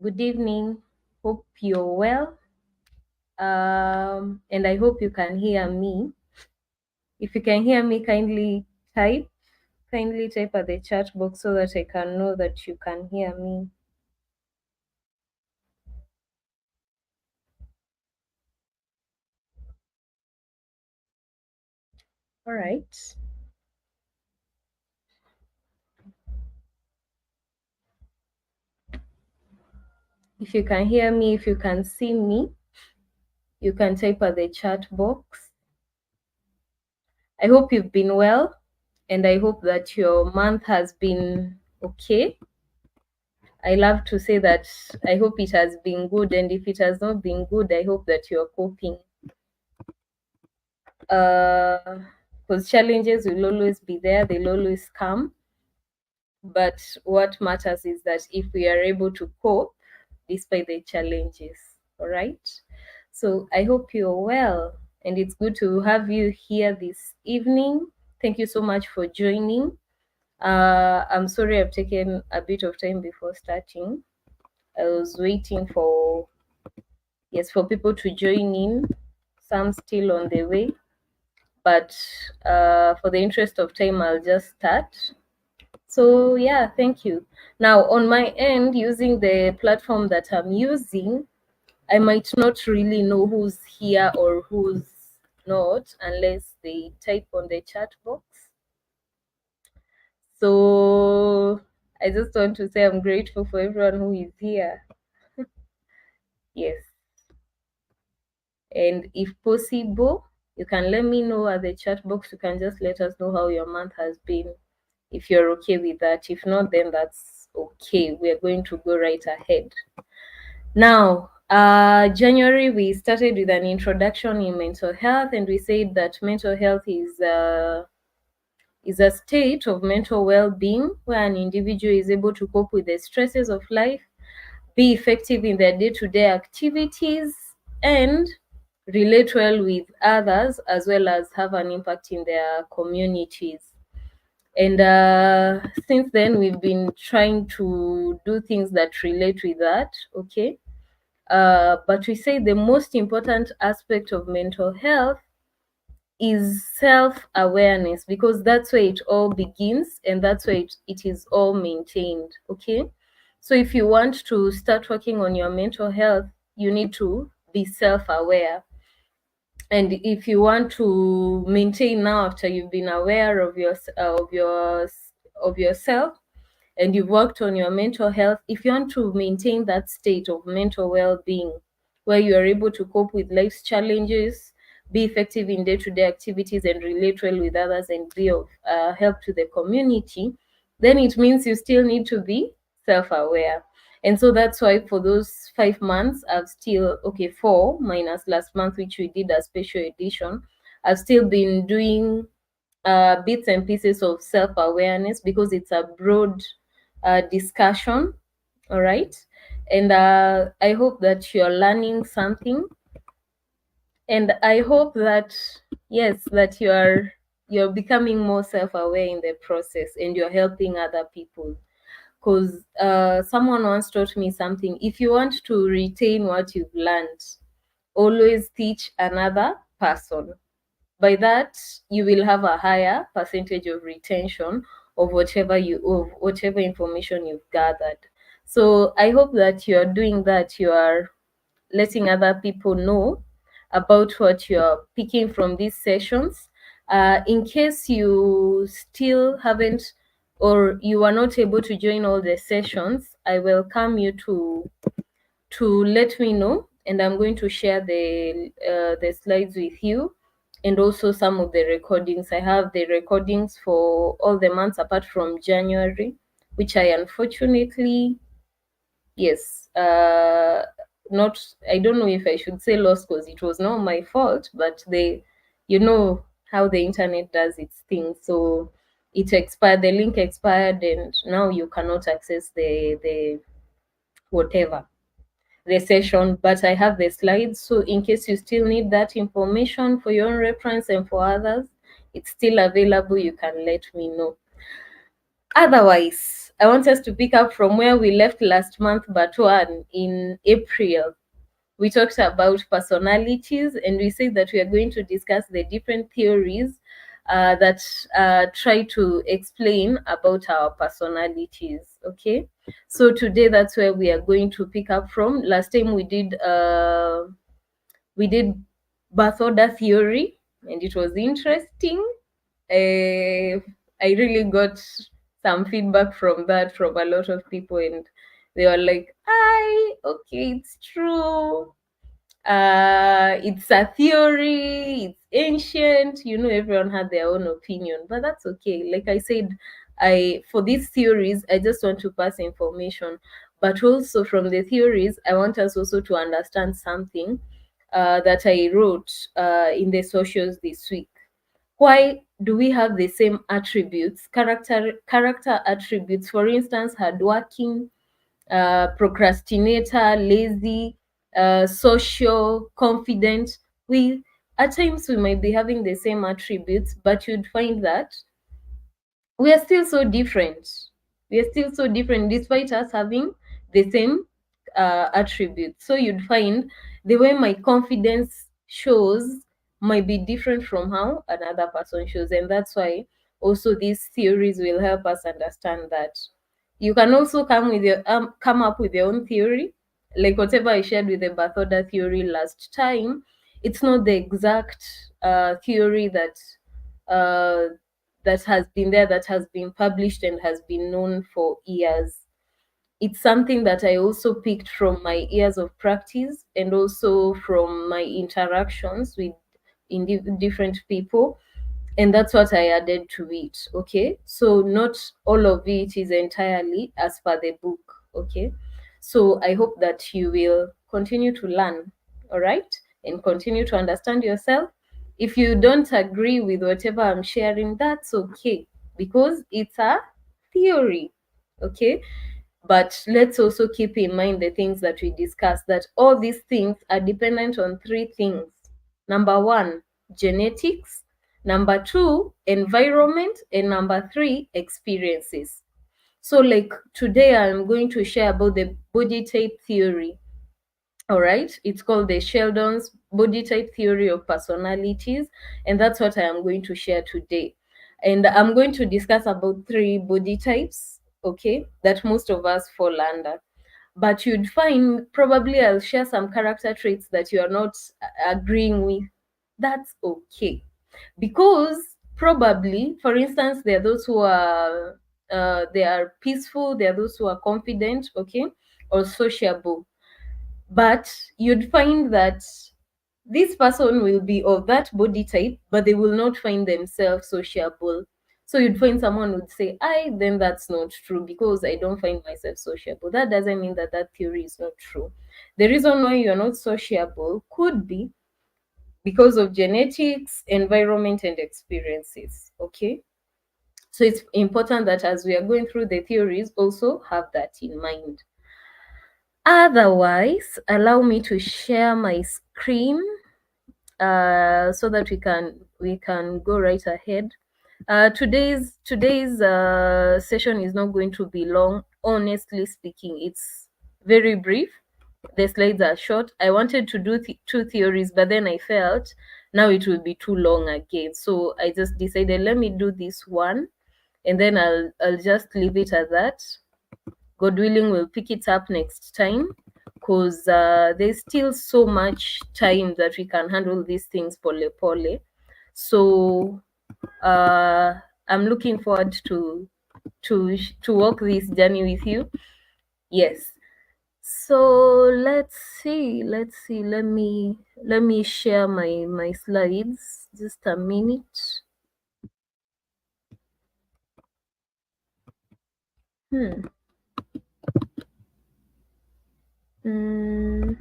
Good evening. Hope you're well. And I hope you can hear me. If you can hear me, kindly type at the chat box so that I can know that you can hear me. All right. If you can hear me, if you can see me, you can type at the chat box. I hope you've been well, and I hope that your month has been okay. I love to say that I hope it has been good, and if it has not been good, I hope that you're coping. Because challenges will always be there, they'll always come. But what matters is that if we are able to cope despite the challenges, all right? So I hope you're well, and it's good to have you here this evening. Thank you so much for joining. I'm sorry I've taken a bit of time before starting. I was waiting for people to join in. Some still on the way, but for the interest of time, I'll just start. So yeah, thank you. Now on my end, using the platform that I'm using, I might not really know who's here or who's not unless they type on the chat box. So I just want to say I'm grateful for everyone who is here. Yes. And if possible, you can let me know at the chat box. You can just let us know how your month has been, if you're okay with that. If not, then that's okay. We're going to go right ahead. Now, January, we started with an introduction in mental health, and we said that mental health is a state of mental well-being where an individual is able to cope with the stresses of life, be effective in their day-to-day activities, and relate well with others, as well as have an impact in their communities. And since then, we've been trying to do things that relate with that, okay? But we say the most important aspect of mental health is self-awareness, because that's where it all begins and that's where it is all maintained, okay? So if you want to start working on your mental health, you need to be self-aware. And if you want to maintain now after you've been aware of yourself and you've worked on your mental health, if you want to maintain that state of mental well-being where you are able to cope with life's challenges, be effective in day-to-day activities, and relate well with others, and be of help to the community, then it means you still need to be self-aware. And so that's why for those 5 months, I've still, okay, 4 minus last month, which we did a special edition, I've still been doing bits and pieces of self-awareness, because it's a broad discussion, all right? And I hope that you're learning something, and I hope that, yes, that you're becoming more self-aware in the process, and you're helping other people. Because someone once taught me something: if you want to retain what you've learned, always teach another person. By that, you will have a higher percentage of retention of whatever information you've gathered. So I hope that you are doing that. You are letting other people know about what you're picking from these sessions. In case you still haven't, or you are not able to join all the sessions, I welcome you to let me know, and I'm going to share the slides with you, and also some of the recordings. I have the recordings for all the months apart from January, which I unfortunately, yes, not, I don't know if I should say lost, because it was not my fault, but you know how the internet does its thing. So it expired, the link expired, and now you cannot access the whatever, the session. But I have the slides, so in case you still need that information for your own reference and for others, it's still available. You can let me know. Otherwise, I want us to pick up from where we left last month, but one in April. We talked about personalities, and we said that we are going to discuss the different theories that try to explain about our personalities. Okay, so today that's where we are going to pick up from. Last time we did birth order theory, and it was interesting. I really got some feedback from that from a lot of people, and they were like, "I okay, it's true. It's a theory. It's ancient. You know, everyone had their own opinion, but that's okay. Like I said, I for these theories, I just want to pass information, but also from the theories, I want us also to understand something that I wrote in the socials this week. Why do we have the same attributes, character attributes? For instance, hardworking, procrastinator, lazy, social, confident. We At times we might be having the same attributes, but you'd find that we are still so different. We are still so different despite us having the same attributes. So you'd find the way my confidence shows might be different from how another person shows. And that's why also these theories will help us understand that. You can also come up with your own theory, like whatever I shared with the birth order theory last time. It's not the exact theory uh, that has been there, that has been published and has been known for years. It's something that I also picked from my years of practice and also from my interactions with different people, and that's what I added to it. Okay, so not all of it is entirely as per the book. Okay, so I hope that you will continue to learn, all right, and continue to understand yourself. If you don't agree with whatever I'm sharing, that's okay, because it's a theory. Okay, but let's also keep in mind the things that we discussed, that all these things are dependent on three things. Number one, genetics. Number two, environment. And number three, experiences. So, like today, I'm going to share about the body type theory. All right, it's called the Sheldon's body type theory of personalities, and that's what I am going to share today. And I'm going to discuss about three body types, okay, that most of us fall under. But you'd find probably I'll share some character traits that you are not agreeing with. That's okay, because probably, for instance, there are those who are they are peaceful, there are those who are confident, okay, or sociable, but you'd find that this person will be of that body type, but they will not find themselves sociable. So you'd find someone would say, I, then that's not true because I don't find myself sociable. That doesn't mean that that theory is not true. The reason why you're not sociable could be because of genetics, environment, and experiences. Okay. So it's important that as we are going through the theories, also have that in mind. Otherwise, allow me to share my screen so that we can go right ahead. Today's session is not going to be long. Honestly speaking, it's very brief. The slides are short. I wanted to do two theories, but then I felt now it will be too long again. So I just decided, let me do this one, and then I'll just leave it at that. God willing, we'll pick it up next time, because there's still so much time that we can handle these things pole pole. So uh, I'm looking forward to walk this journey with you. Yes. So let's see. Let's see. Let me share my slides. Just a minute. Hmm. Mm,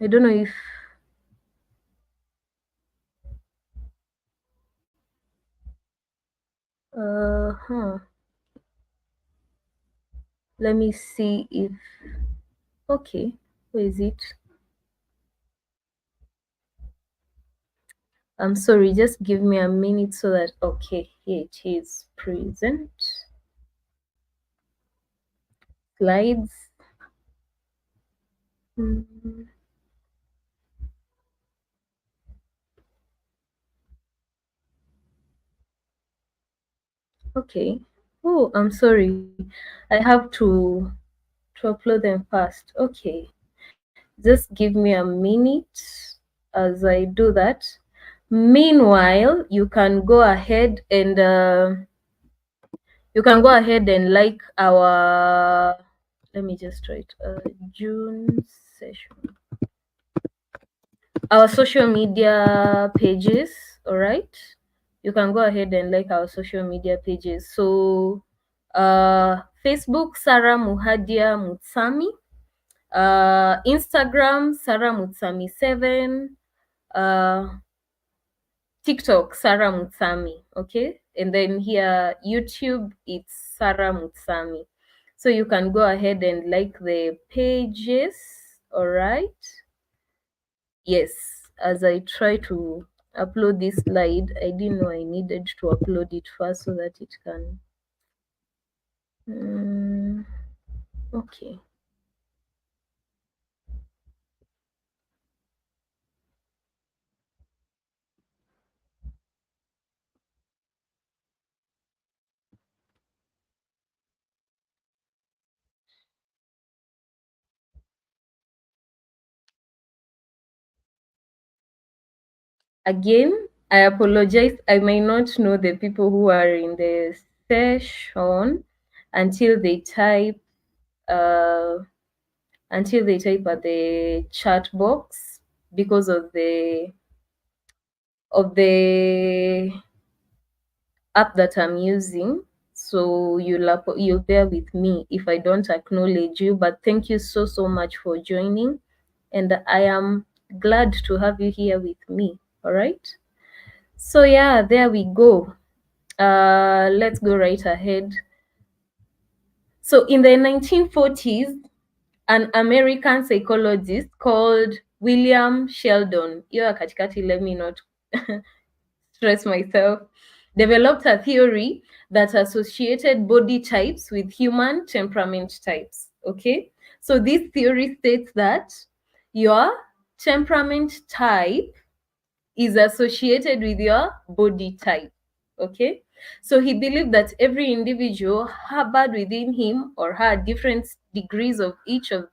I don't know if huh. Let me see if okay. Where is it? I'm sorry, just give me a minute so that, okay, here it is, present slides. Mm, okay. Oh, I'm sorry. I have to upload them fast. Okay. Just give me a minute as I do that. Meanwhile, you can go ahead and like our, let me just write, June session, our social media pages. All right, you can go ahead and like our social media pages. So Facebook, Sarah Muhadia Mutsami, Instagram, Sarah Mutsami 7, TikTok, Sarah Mutsami, okay? And then here, YouTube, it's Sarah Mutsami. So you can go ahead and like the pages, all right? Yes, as I try to upload this slide, I didn't know I needed to upload it first so that it can. Okay. Again, I apologize. I may not know the people who are in the session until they type uh, at the chat box because of the app that I'm using. So you'll bear with me if I don't acknowledge you. But thank you so much for joining, and I am glad to have you here with me. All right. So yeah, there we go. Let's go right ahead. So in the 1940s, an American psychologist called William Sheldon, hiyo katikati, let me not stress myself, developed a theory that associated body types with human temperament types. Okay, so this theory states that your temperament type is associated with your body type. Okay, so he believed that every individual harbored within him or her different degrees of each of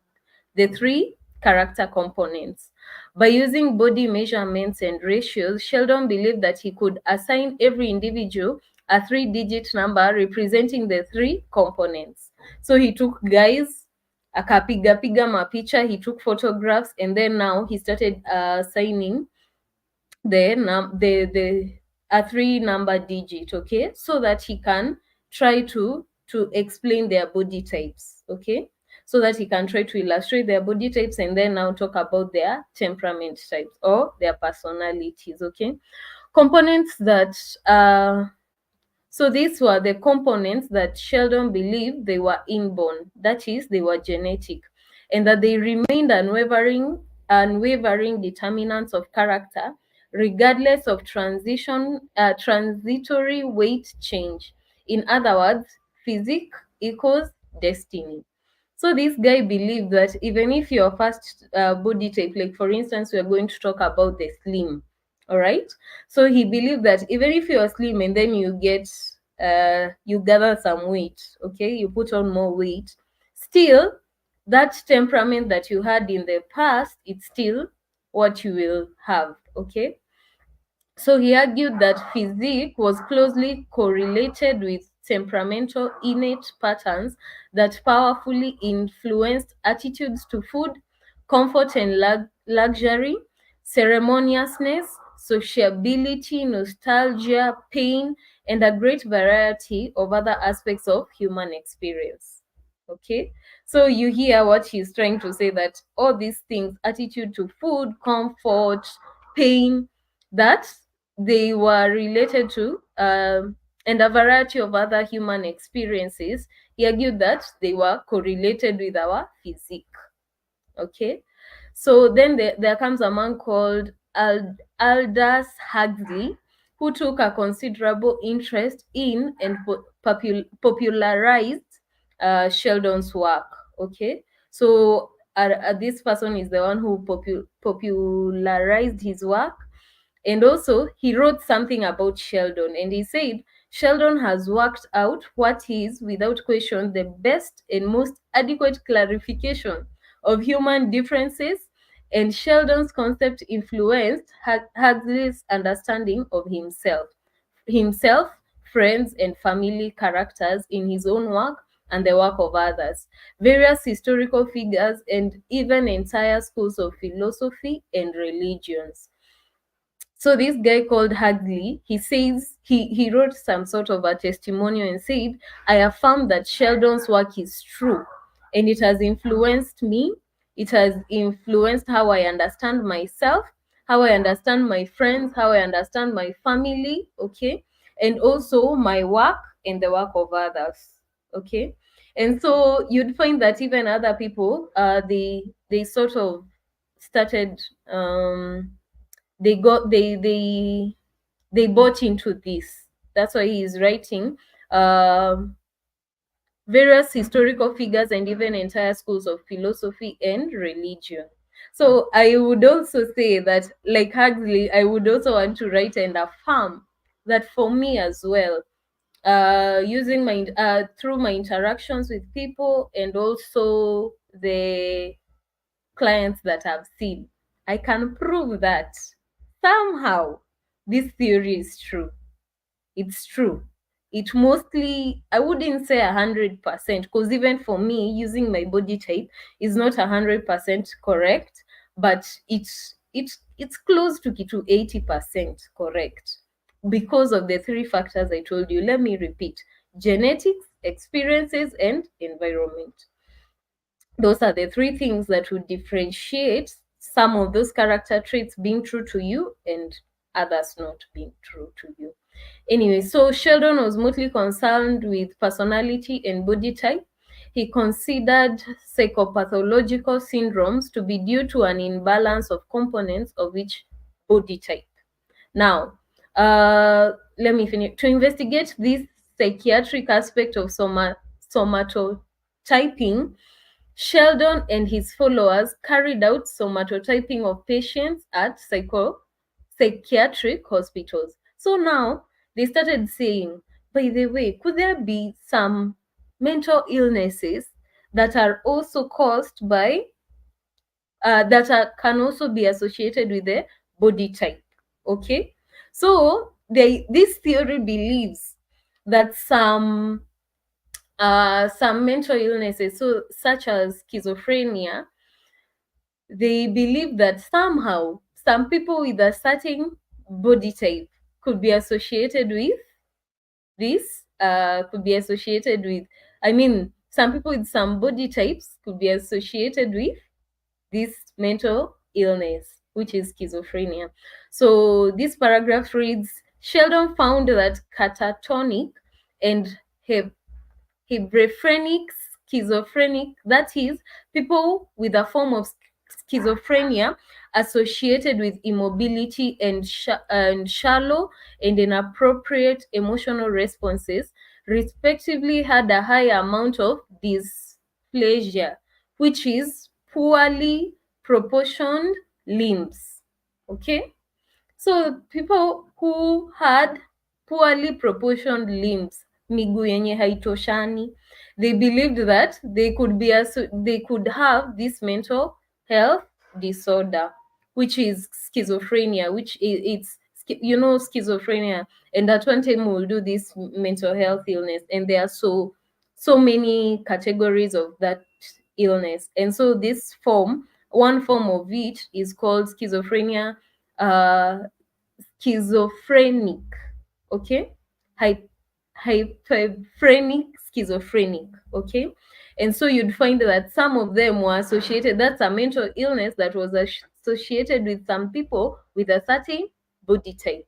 the three character components. By using body measurements and ratios, Sheldon believed that he could assign every individual a three-digit number representing the three components. So he took guys, akapiga piga mapicha, he took photographs, and then now he started assigning the a three number digit, okay, so that he can try to explain their body types, okay, so that he can try to illustrate their body types and then now talk about their temperament types or their personalities, okay. Components that so these were the components that Sheldon believed they were inborn, that is, they were genetic, and that they remained unwavering determinants of character, regardless of transitory weight change. In other words, physique equals destiny. So this guy believed that even if your first body type, like for instance, we are going to talk about the slim, all right. So he believed that even if you're slim and then you gather some weight, okay, you put on more weight, still that temperament that you had in the past, it's still what you will have, okay. So he argued that physique was closely correlated with temperamental innate patterns that powerfully influenced attitudes to food, comfort and luxury, ceremoniousness, sociability, nostalgia, pain, and a great variety of other aspects of human experience. Okay, so you hear what he's trying to say, that all these things, attitude to food, comfort, pain, that they were related to, and a variety of other human experiences. He argued that they were correlated with our physique. Okay, so then there comes a man called Aldous Huxley, who took a considerable interest in and popularized Sheldon's work. Okay, so this person is the one who popularized his work, and also he wrote something about Sheldon, and he said Sheldon has worked out what is, without question, the best and most adequate clarification of human differences, and Sheldon's concept influenced Huxley's understanding of himself, friends, and family characters in his own work and the work of others, various historical figures, and even entire schools of philosophy and religions. So this guy called Hagley, he says he wrote some sort of a testimonial and said, I have found that Sheldon's work is true and it has influenced me. It has influenced how I understand myself, how I understand my friends, how I understand my family, okay? And also my work and the work of others, okay? And so you'd find that even other people, they sort of started they got they bought into this. That's why he is writing um various historical figures and even entire schools of philosophy and religion. So I would also say that, like Huxley, I would also want to write and affirm that for me as well, using my through my interactions with people and also the clients that I've seen, I can prove that somehow this theory is true. It's true. It mostly, I wouldn't say 100%, because even for me, using my body type is not 100% correct, but it's close to 80% correct because of the three factors I told you. Let me repeat: genetics, experiences, and environment. Those are the three things that would differentiate some of those character traits being true to you and others not being true to you. Anyway, so Sheldon was mostly concerned with personality and body type. He considered psychopathological syndromes to be due to an imbalance of components of each body type. Now, let me finish. To investigate this psychiatric aspect of somatotyping, Sheldon and his followers carried out somatotyping of patients at psychiatric hospitals. So now they started saying, by the way, could there be some mental illnesses that are also caused by can also be associated with the body type? Okay, so this theory believes that some mental illnesses, so such as schizophrenia, they believe that somehow some people with a certain body type could be associated with this, could be associated with, I mean, some people with some body types could be associated with this mental illness, which is schizophrenia. So this paragraph reads, Sheldon found that catatonic and hebephrenic schizophrenic, that is, people with a form of schizophrenia associated with immobility and shallow and inappropriate emotional responses, respectively, had a high amount of dysplasia, which is poorly proportioned limbs. Okay, so people who had poorly proportioned limbs, miguu yenye haitoshani, they believed that they could have this mental health disorder, which is schizophrenia, which it's schizophrenia, and at one time we'll do this mental health illness, and there are so many categories of that illness. And so one form of it is called schizophrenia, uh schizophrenic, okay, hyperphrenic schizophrenic, okay. And so you'd find that some of them were associated, that's a mental illness that was associated with some people with a certain body type.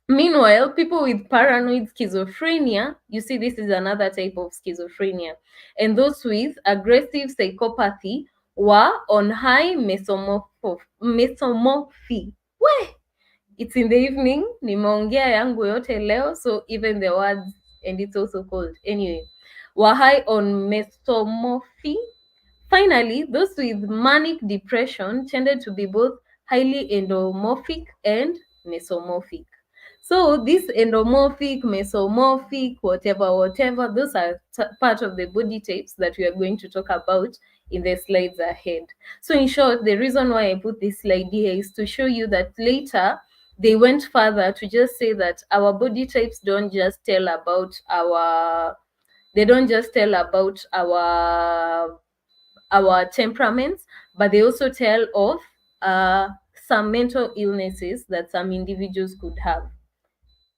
Meanwhile, people with paranoid schizophrenia, you see, this is another type of schizophrenia, and those with aggressive psychopathy were on high mesomorphy. Where? It's in the evening, nimeongea yangu yote leo, so even the words, and it's also cold. Anyway, were high on mesomorphy. Finally, those with manic depression tended to be both highly endomorphic and mesomorphic. So this endomorphic, mesomorphic, whatever, those are part of the body types that we are going to talk about in the slides ahead. So in short, the reason why I put this slide here is to show you that later they went further to just say that our body types don't just tell about our temperaments, but they also tell of some mental illnesses that some individuals could have.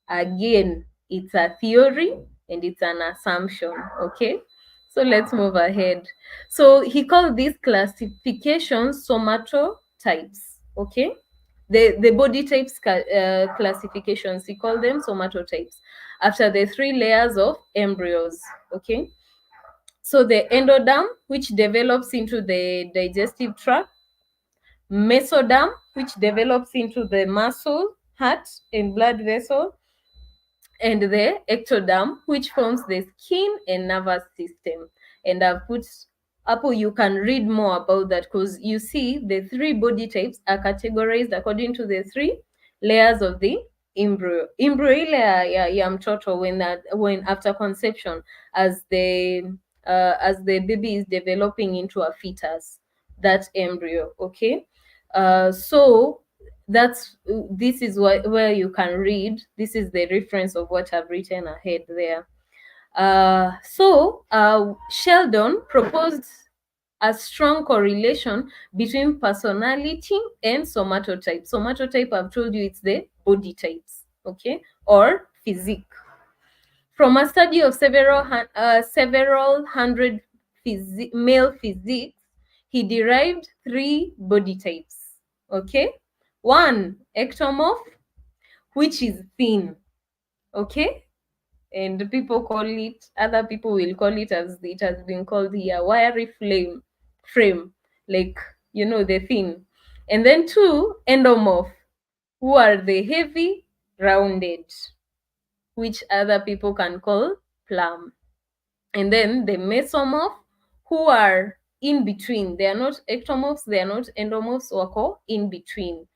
Again, it's a theory and it's an assumption, okay? So let's move ahead. So he called these classifications somatotypes, okay? The body types classifications, he called them somatotypes after the 3 layers of embryos, okay? So the endoderm, which develops into the digestive tract, mesoderm, which develops into the muscle, heart, and blood vessel, and the ectoderm, which forms the skin and nervous system. And I've put Apple, you can read more about that because you see the 3 body types are categorized according to the 3 layers of the embryo. Embryo ya mtoto when after conception, as the baby is developing into a fetus, that embryo, okay? So this is where you can read. This is the reference of what I've written ahead there. Sheldon proposed a strong correlation between personality and somatotype. Somatotype, I've told you, it's the body types, okay, or physique. From a study of several hundred male physiques, he derived 3 body types, okay? 1, ectomorph, which is thin, okay? And other people will call it, as it has been called here, wiry frame, like, the thin. And then 2, endomorph, who are the heavy, rounded, which other people can call plum. And then the mesomorph, who are in between. They are not ectomorphs, they are not endomorphs, wako in between.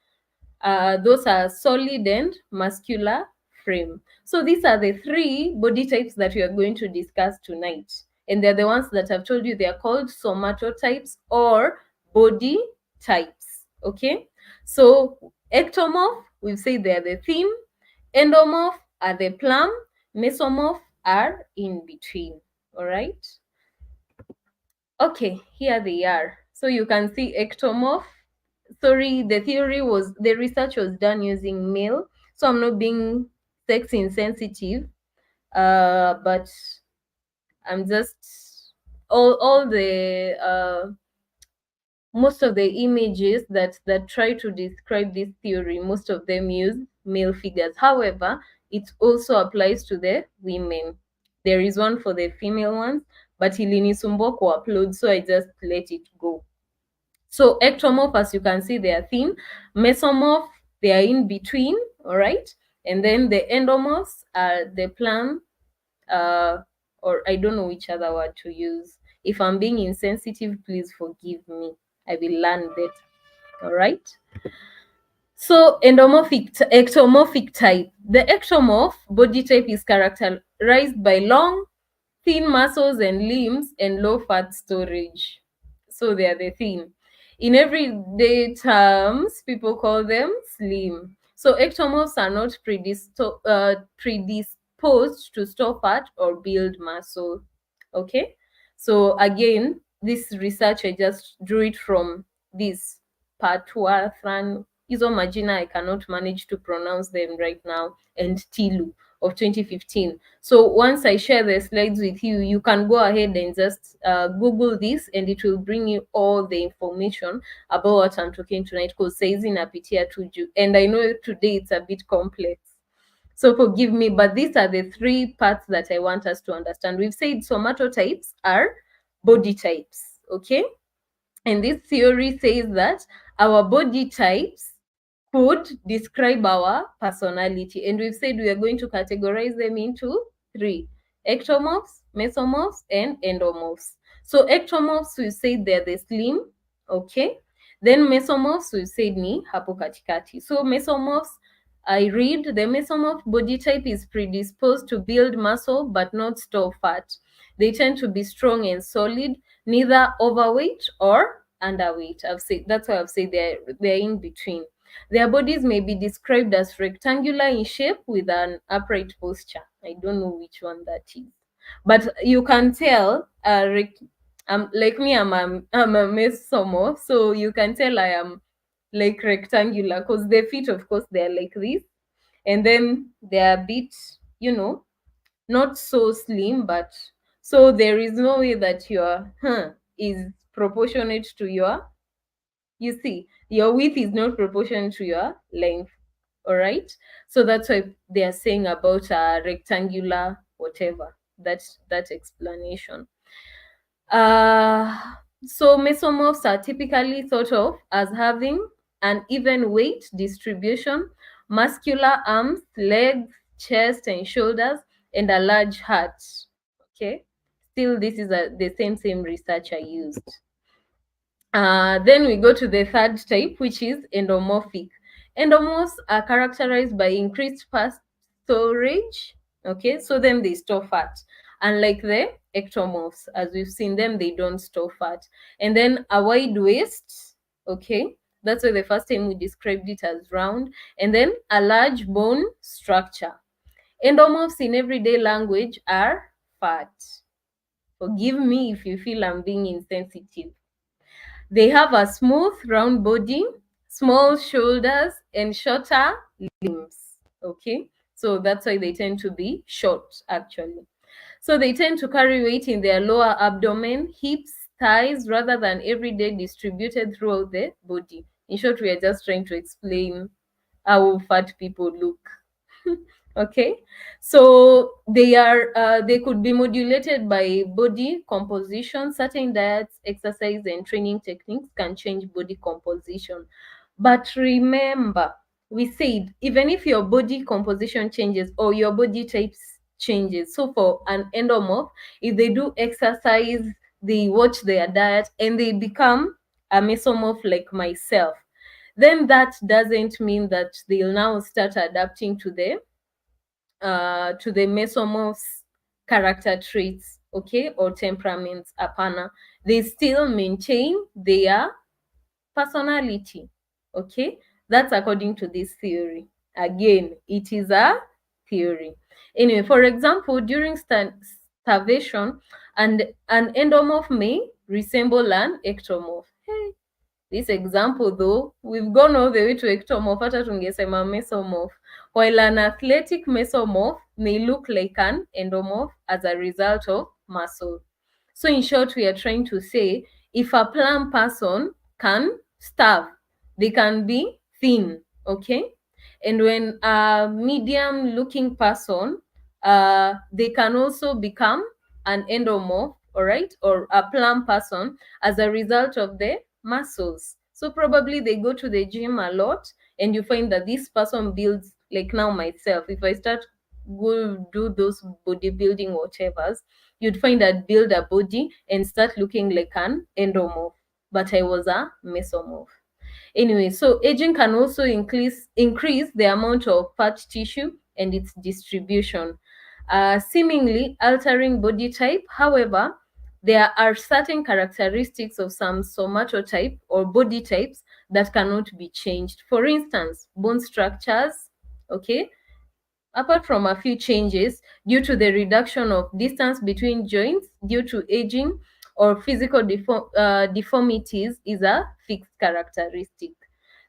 Those are solid and muscular frame. So these are the 3 body types that we are going to discuss tonight. And they're the ones that I've told you, they are called somatotypes or body types, okay? So ectomorph, we've said they are the thin, endomorph are the plum, mesomorph are in between, all right? Okay, here they are. So you can see ectomorph. Sorry, the research was done using male, so I'm not being sex insensitive, but I'm just all the most of the images that try to describe this theory, most of them use male figures. However, it also applies to the women. There is one for the female ones, but ilinisumbua upload, so I just let it go. So ectomorph, as you can see, they are thin. Mesomorph, they are in between, all right? And then the endomorphs are the plum, or I don't know which other word to use. If I'm being insensitive, please forgive me. I will learn better, all right? So ectomorphic type. The ectomorph body type is characterized by long, thin muscles and limbs and low fat storage. So they are the thin. In everyday terms, people call them slim. So ectomorphs are not predisposed to store fat or build muscle. Okay? So again, this research, I just drew it from this Patwathan. Hizo majina I cannot manage to pronounce them right now, and Tilu of 2015. So once I share the slides with you, you can go ahead and just Google this, and it will bring you all the information about what I'm talking tonight, because saizi napitia tuju, and I know today it's a bit complex. So forgive me, but these are the 3 parts that I want us to understand. We've said somatotypes are body types, okay? And this theory says that our body types could describe our personality. And we've said we are going to categorize them into three: ectomorphs, mesomorphs, and endomorphs. So ectomorphs, we said they're the slim, okay? Then mesomorphs, we said ni hapo katikati. So mesomorphs, I read the mesomorph body type is predisposed to build muscle but not store fat. They tend to be strong and solid, neither overweight or underweight. I've said that's why I've said they're in between. Their bodies may be described as rectangular in shape with an upright posture. I don't know which one that is, but you can tell. Like me, I'm a mesomorph, so you can tell I am like rectangular because their feet, of course, they're like this, and then they're a bit, not so slim, but so there is no way that your is proportionate to your, you see, your width is not proportional to your length. All right, so that's why they are saying about a rectangular whatever, that explanation. So mesomorphs are typically thought of as having an even weight distribution, muscular arms, legs, chest and shoulders, and a large heart. Okay, still this is the same research I used. Then we go to the third type, which is endomorphic. Endomorphs are characterized by increased fat storage. Okay, so then they store fat. Unlike the ectomorphs, as we've seen them, they don't store fat. And then a wide waist. Okay, that's why the first time we described it as round. And then a large bone structure. Endomorphs in everyday language are fat. Forgive me if you feel I'm being insensitive. They have a smooth, round body, small shoulders, and shorter limbs. Okay, so that's why they tend to be short, actually. So they tend to carry weight in their lower abdomen, hips, thighs, rather than every day distributed throughout the body. In short, we are just trying to explain how fat people look. Okay, so they could be modulated by body composition. Certain diets, exercise and training techniques can change body composition, but remember, we said even if your body composition changes or your body types changes, so for an endomorph, if they do exercise, they watch their diet and they become a mesomorph like myself, then that doesn't mean that they'll now start adapting to the mesomorph's character traits, okay, or temperaments. Apana, they still maintain their personality. Okay, that's according to this theory. Again, it is a theory. Anyway, for example, during starvation, and an endomorph may resemble an ectomorph. Hey, this example though, we've gone all the way to ectomorph, hata tungesema mesomorph, while an athletic mesomorph may look like an endomorph as a result of muscle. So in short, we are trying to say if a plump person can starve, they can be thin, okay? And when a medium looking person, they can also become an endomorph, all right, or a plump person as a result of the muscles. So probably they go to the gym a lot and you find that this person builds, like now myself, if I start go do those bodybuilding whatevers, you'd find I'd build a body and start looking like an endomorph, but I was a mesomorph. Anyway, so aging can also increase the amount of fat tissue and its distribution, seemingly altering body type. However, there are certain characteristics of some somatotype or body types that cannot be changed. For instance, bone structures, okay, apart from a few changes due to the reduction of distance between joints due to aging or physical deformities, is a fixed characteristic.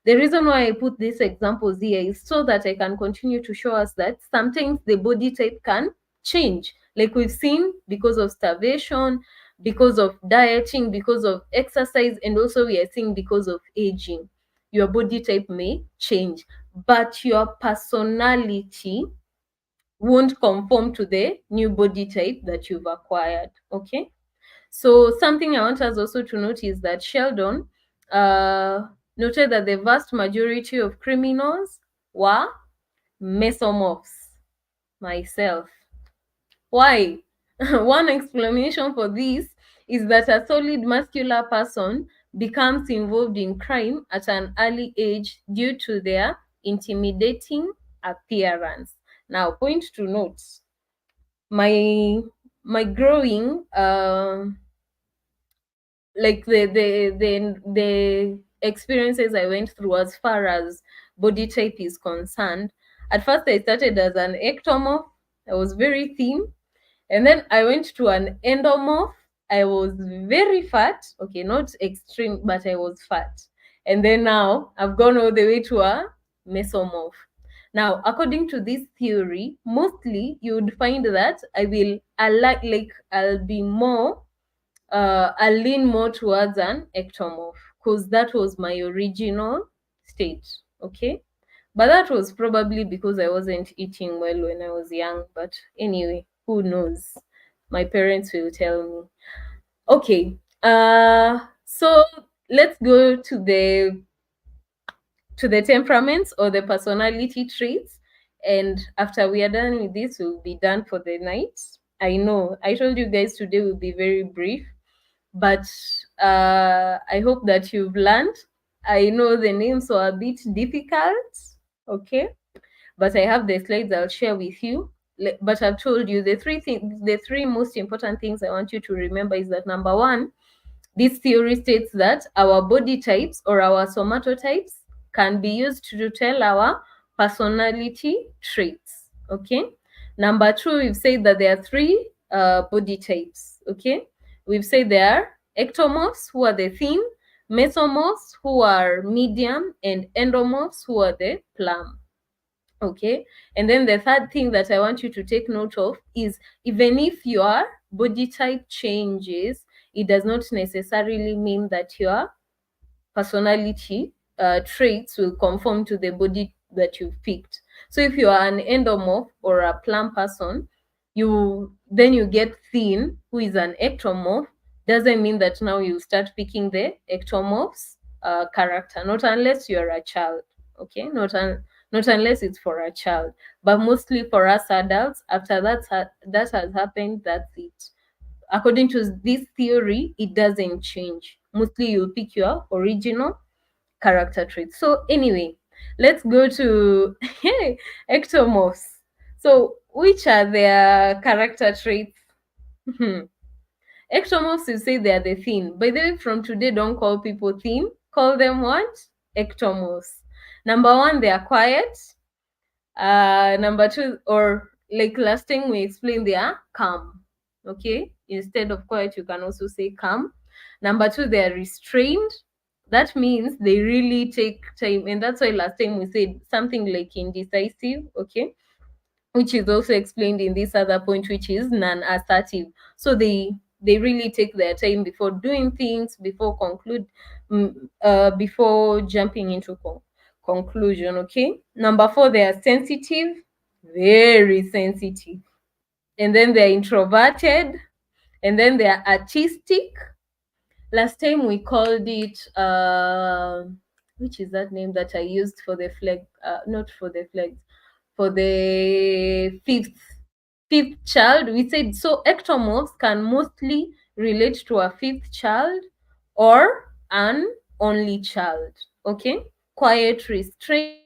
The reason why I put these examples here is so that I can continue to show us that sometimes the body type can change, like we've seen, because of starvation, because of dieting, because of exercise, and also we are seeing because of aging. Your body type may change, but your personality won't conform to the new body type that you've acquired. Okay, so something I want us also to note is that Sheldon, noted that the vast majority of criminals were mesomorphs. Myself. Why? One explanation for this is that a solid muscular person becomes involved in crime at an early age due to their intimidating appearance. Now, point to note, my my growing like the experiences I went through as far as body type is concerned. At first, I started as an ectomorph. I was very thin, and then I went to an endomorph. I was very fat. Okay, not extreme, but I was fat. And then now I've gone all the way to a mesomorph. Now, according to this theory, mostly you would find that I'll be more I lean more towards an ectomorph because that was my original state. Okay. But that was probably because I wasn't eating well when I was young. But anyway, who knows? My parents will tell me. Okay. So let's go to the temperaments or the personality traits. And after we are done with this, we'll be done for the night. I know I told you guys today will be very brief, but I hope that you've learned. I know the names were a bit difficult, okay, but I have the slides I'll share with you. But I've told you the three most important things I want you to remember is that number one, this theory states that our body types or our somatotypes can be used to tell our personality traits. Okay. Number two, we've said that there are three body types. Okay. We've said there are ectomorphs, who are the thin, mesomorphs, who are medium, and endomorphs, who are the plump. Okay. And then the third thing that I want you to take note of is even if your body type changes, it does not necessarily mean that your personality traits will conform to the body that you've picked. So if you are an endomorph or a plump person, you get thin, who is an ectomorph, doesn't mean that now you start picking the ectomorph's character, not unless you're a child. Okay, not unless it's for a child, but mostly for us adults. After that has happened, that's it. According to this theory, it doesn't change. Mostly you'll pick your original character traits. So anyway, let's go to ectomorphs. So which are their character traits? Ectomorphs, you say they are the thin. By the way, from today, don't call people thin. Call them what? Ectomorphs. Number one, they are quiet. Number two, or like last time we explained, they are calm. Okay, instead of quiet, you can also say calm. Number two, they are restrained. That means they really take time, and that's why last time we said something like indecisive. Okay, which is also explained in this other point, which is non-assertive. So they really take their time before doing things, before jumping into conclusion. Okay. Number four, they are sensitive, very sensitive, and then they're introverted, and then they are artistic. Last time we called it which is that name that I used for the flag, not for the flags, for the fifth child. We said so ectomorphs can mostly relate to a fifth child or an only child. Okay, quiet, restrained,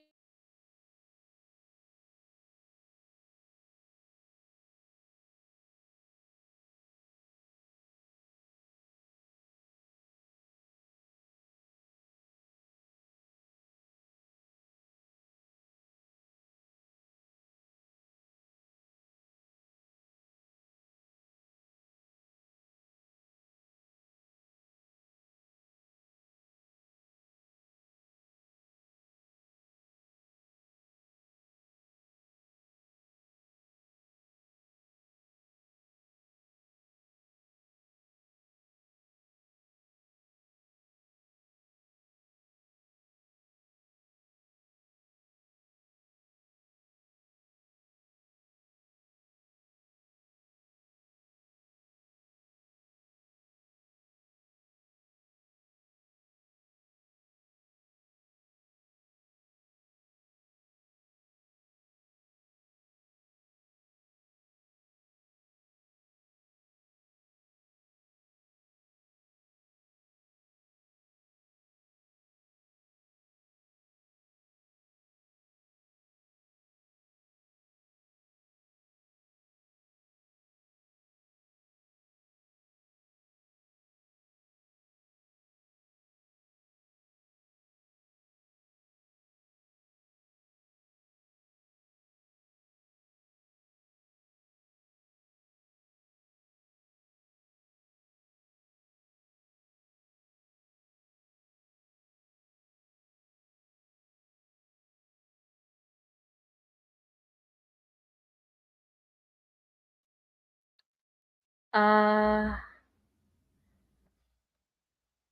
uh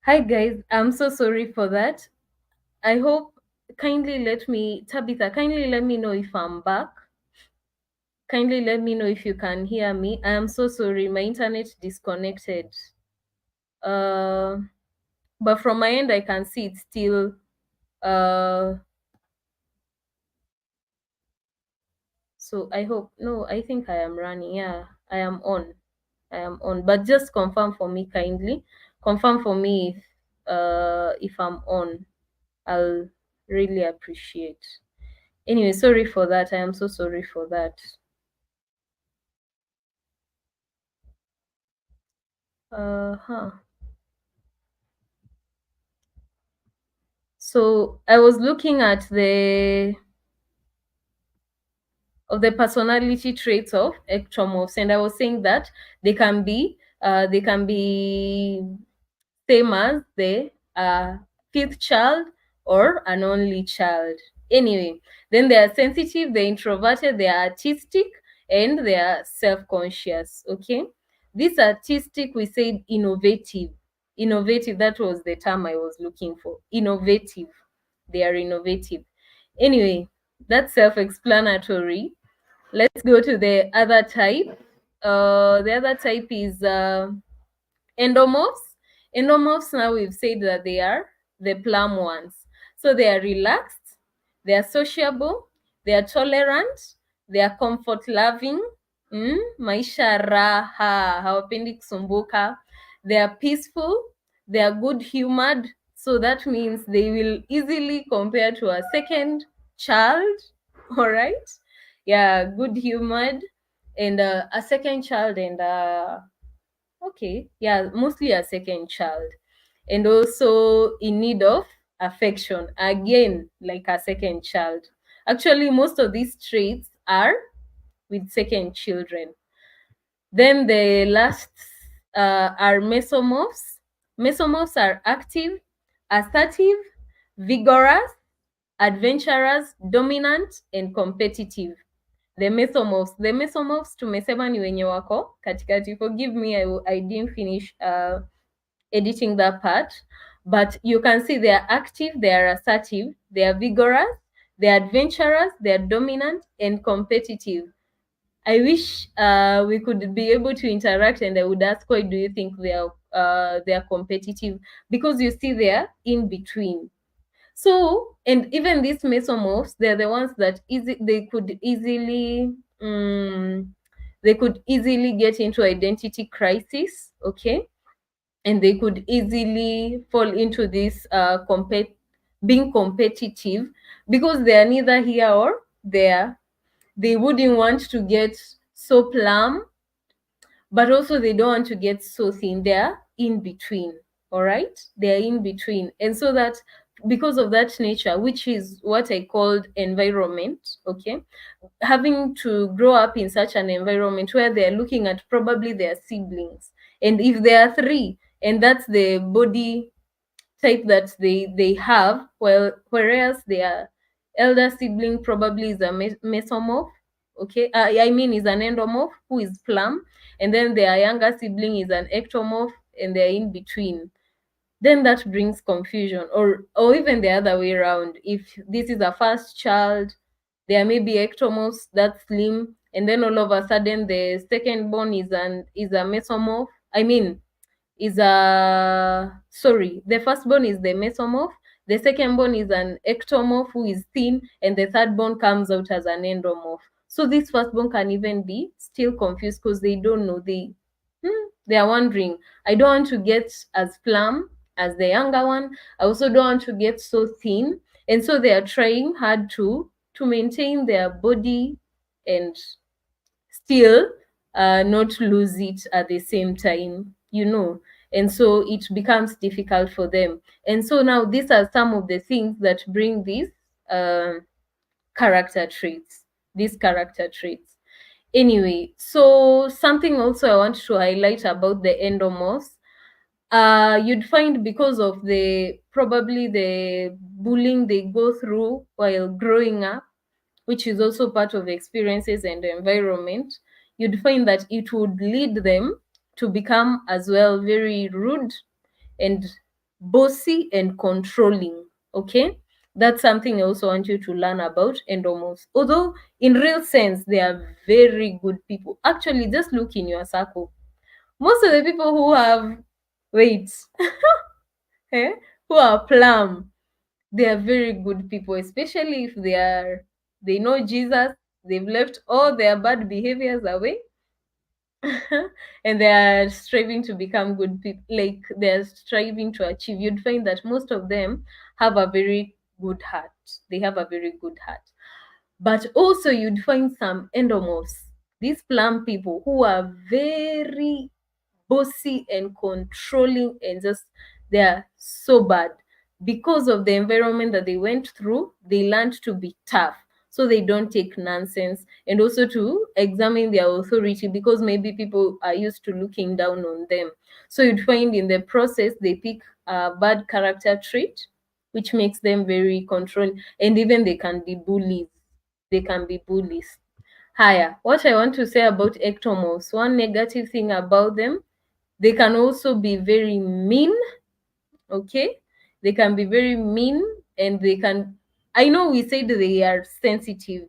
Hi guys, I'm so sorry for that. I hope, kindly let me, Tabitha, kindly let me know if I'm back. Kindly let me know if you can hear me. I am so sorry, my internet disconnected. Uh, but from my end, I can see it's still. Uh, so I hope. No, I think I am running. Yeah, I am on. I am on. But just confirm for me, kindly. Confirm for me if I'm on. I'll really appreciate. Anyway, sorry for that. I am so sorry for that. Huh. So I was looking at the personality traits of ectomorphs, and I was saying that they can be same as the fifth child or an only child. Anyway, then they are sensitive, they're introverted, they are artistic, and they are self-conscious. Okay, this artistic, we said innovative. Innovative, that was the term I was looking for. Innovative. They are innovative. Anyway, that's self-explanatory. Let's go to the other type. The other type is endomorphs. Endomorphs, now we've said that they are the plum ones. So they are relaxed, they are sociable, they are tolerant, they are comfort loving, maisha raha, hawapendi kusumbuka. They are peaceful, they are good humored. So that means they will easily compare to a second child. All right. Yeah, good humored and a second child and okay, yeah, mostly a second child. And also in need of affection, again, like a second child. Actually, most of these traits are with second children. Then the last are mesomorphs. Mesomorphs are active, assertive, vigorous, adventurous, dominant, and competitive. The mesomorphs tumesema ni wenye wako katikati. Forgive me, I didn't finish editing that part, but you can see they are active, they are assertive, they are vigorous, they are adventurous, they are dominant and competitive. I wish we could be able to interact, and I would ask, why do you think they are competitive? Because you see they are in between. So, and even these mesomorphs, they're the ones that they could easily get into identity crisis. Okay, and they could easily fall into this being competitive, because they are neither here or there. They wouldn't want to get so plump, but also they don't want to get so thin. They're in between. All right, they're in between. And so that, because of that nature, which is what I called environment, okay, having to grow up in such an environment where they're looking at probably their siblings, and if there are three, and that's the body type that they have, well, whereas their elder sibling probably is a mesomorph, okay, I mean is an endomorph who is plum, and then their younger sibling is an ectomorph, and they're in between. Then that brings confusion, or even the other way around. If this is a first child, there may be ectomorphs that slim, and then all of a sudden the second born is a mesomorph, I mean is a sorry, the firstborn is the mesomorph, the secondborn is an ectomorph who is thin, and the thirdborn comes out as an endomorph. So this firstborn can even be still confused because they don't know. They are wondering, I don't want to get as plump as the younger one, I also don't want to get so thin, and so they are trying hard to maintain their body and still not lose it at the same time. And so it becomes difficult for them. And so now these are some of the things that bring these um character traits, anyway. So something also I want to highlight about the endomorphs, you'd find, because of the probably the bullying they go through while growing up, which is also part of experiences and environment, you'd find that it would lead them to become as well very rude and bossy and controlling. Okay, that's something I also want you to learn about endomorphs. Although in real sense they are very good people. Actually, just look in your circle. Most of the people who have wait eh, who are plum, they are very good people, especially if they know Jesus, they've left all their bad behaviors away and they are striving to become good people, like they're striving to achieve. You'd find that most of them have a very good heart. They have a very good heart. But also you'd find some endomorphs, these plum people who are very bossy and controlling, and just they are so bad. Because of the environment that they went through, they learned to be tough, so they don't take nonsense, and also to examine their authority, because maybe people are used to looking down on them. So you'd find in the process they pick a bad character trait, which makes them very controlling, and even they can be bullies. They can be bullies. Higher, what I want to say about ectomorphs, one negative thing about them, they can also be very mean. Okay, they can be very mean, and they can, I know we said they are sensitive,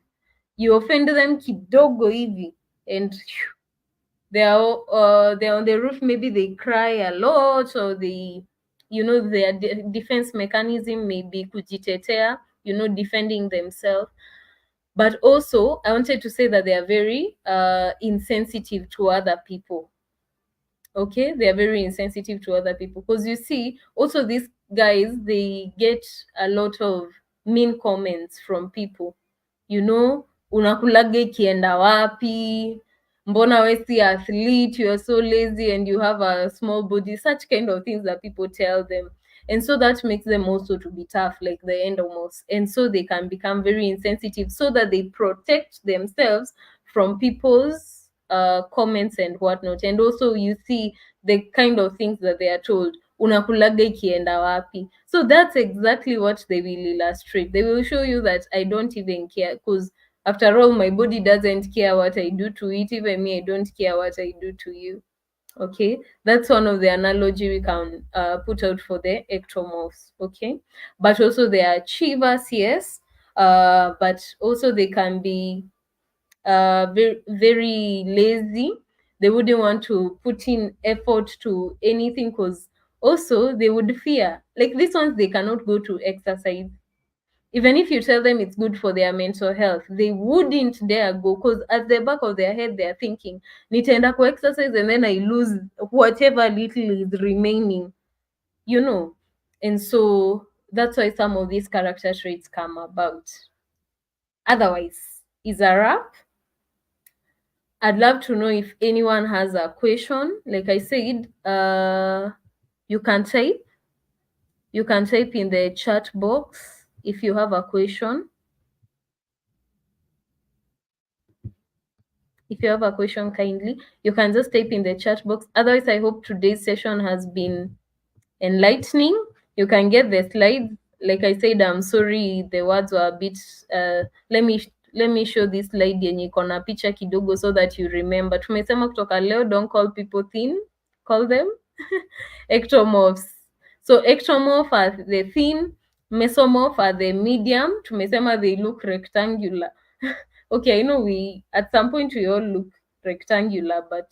you offend them kidogo hivi and phew, they're on the roof, maybe they cry a lot, or they, their defense mechanism may be kujitetea, defending themselves. But also I wanted to say that they are very insensitive to other people. Okay, they are very insensitive to other people, because you see also these guys, they get a lot of mean comments from people. Unakulaga ikienda wapi, mbona we si athlete, you are so lazy and you have a small body, such kind of things that people tell them. And so that makes them also to be tough, like the endomorphs, and so they can become very insensitive, so that they protect themselves from people's comments and whatnot. And also you see the kind of things that they are told, unakulaga ikienda wapi. So that's exactly what they will illustrate. They will show you that I don't even care, because after all my body doesn't care what I do to it. Even me, I don't care what I do to you. Okay, that's one of the analogy we can put out for the ectomorphs. Okay, but also they are achievers, yes, but also they can be very, very lazy. They wouldn't want to put in effort to anything, because also they would fear, like these ones, they cannot go to exercise. Even if you tell them it's good for their mental health, they wouldn't dare go, because at the back of their head they're thinking, nitaenda ku exercise and then I lose whatever little is remaining, you know. And so that's why some of these character traits come about. Otherwise, is a wrap. I'd love to know if anyone has a question. Like I said, you can type. You can type in the chat box if you have a question. If you have a question, kindly, you can just type in the chat box. Otherwise, I hope today's session has been enlightening. You can get the slides. Like I said, I'm sorry the words were a bit let me show this slide yenye iko na picha kidogo so that you remember. Tumesema kutoka leo, don't call people thin, call them ectomorphs. So ectomorph are the thin, mesomorph are the medium. Tumesema they look rectangular. Okay, I know we at some point we all look rectangular, but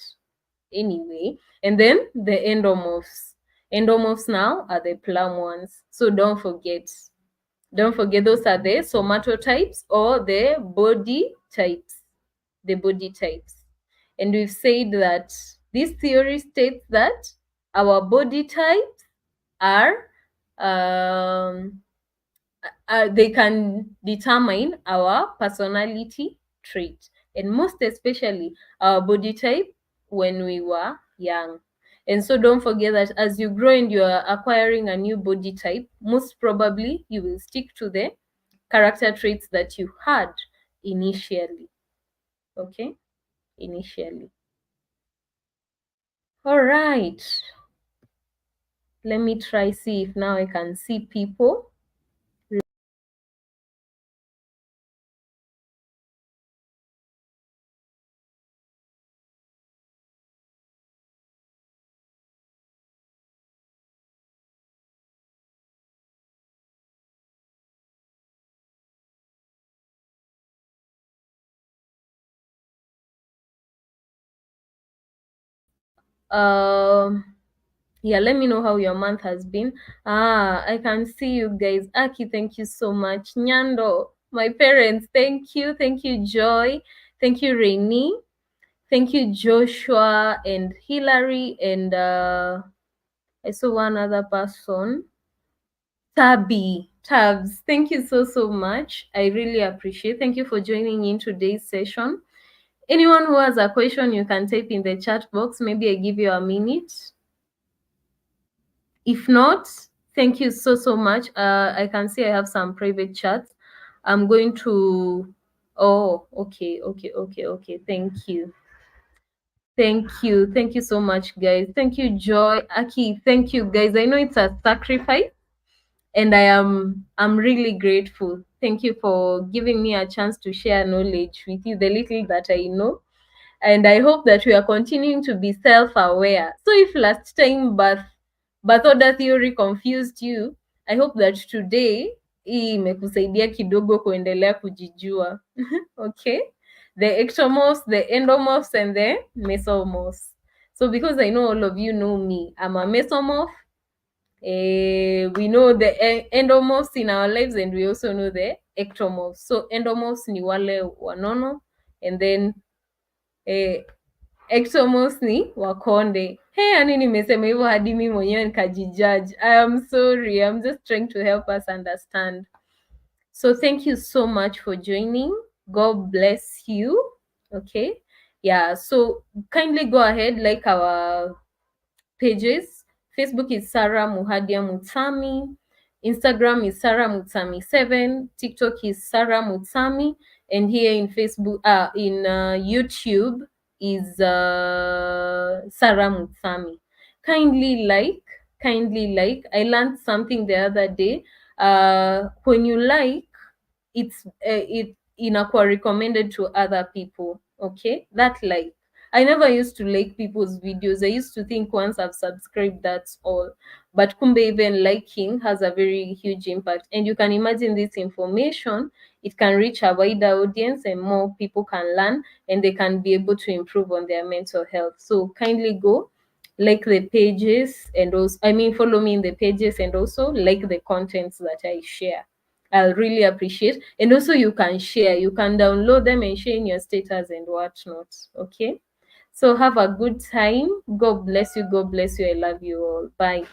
anyway. And then the endomorphs. Endomorphs now are the plum ones. So don't forget. Don't forget, those are the somatotypes or the body types. The body types. And we've said that this theory states that our body types are they can determine our personality trait, and most especially our body type when we were young. And so don't forget that as you grow and you are acquiring a new body type, most probably you will stick to the character traits that you had initially. Okay, initially. All right, let me try see if now I can see people. Yeah, let me know how your month has been. I can see you guys. Aki, thank you so much. Nyando, my parents, thank you. Thank you, Joy. Thank you, Rainy. Thank you, Joshua and Hillary. And I saw one other person. Tabs. Thank you so much. I really appreciate. Thank you for joining in today's session. Anyone who has a question, you can type in the chat box. Maybe I give you a minute. If not, thank you so much. I can see I have some private chats. I'm going to. Oh, okay. Thank you so much, guys. Thank you, Joy, Aki. Thank you, guys. I know it's a sacrifice, and I'm really grateful. Thank you for giving me a chance to share knowledge with you, the little that I know. And I hope that we are continuing to be self-aware. So if last time birth order theory confused you, I hope that today hii imekusaidia kidogo kuendelea kujijua. Okay, the ectomorphs, the endomorphs, and the mesomorphs. So because I know all of you know me, I'm a mesomorph. We know the endomorphs in our lives, and we also know the ectomorphs. So endomorphs ni wale wanono, and then ectomorphs ni wakonde. Hey, yani nimesema hivyo hadi mimi mwenyewe nikajijudge. I am sorry. I'm just trying to help us understand. So thank you so much for joining. God bless you. Okay. Yeah. So kindly go ahead, like our pages. Facebook is Sarah Muhadia Mutami. Instagram is Sarah Mutami7. TikTok is Sarah Mutami. And here in Facebook, in YouTube is Sarah Mutami. Kindly like. I learned something the other day. When you like, it inakuwa recommended to other people. Okay, that like, I never used to like people's videos. I used to think once I've subscribed, that's all. But kumbe, even liking has a very huge impact. And you can imagine this information, it can reach a wider audience and more people can learn and they can be able to improve on their mental health. So kindly go like the pages, and also, I mean, follow me in the pages, and also like the contents that I share. I'll really appreciate. And also you can share, you can download them and share in your status and whatnot. Okay. So have a good time. God bless you. God bless you. I love you all. Bye.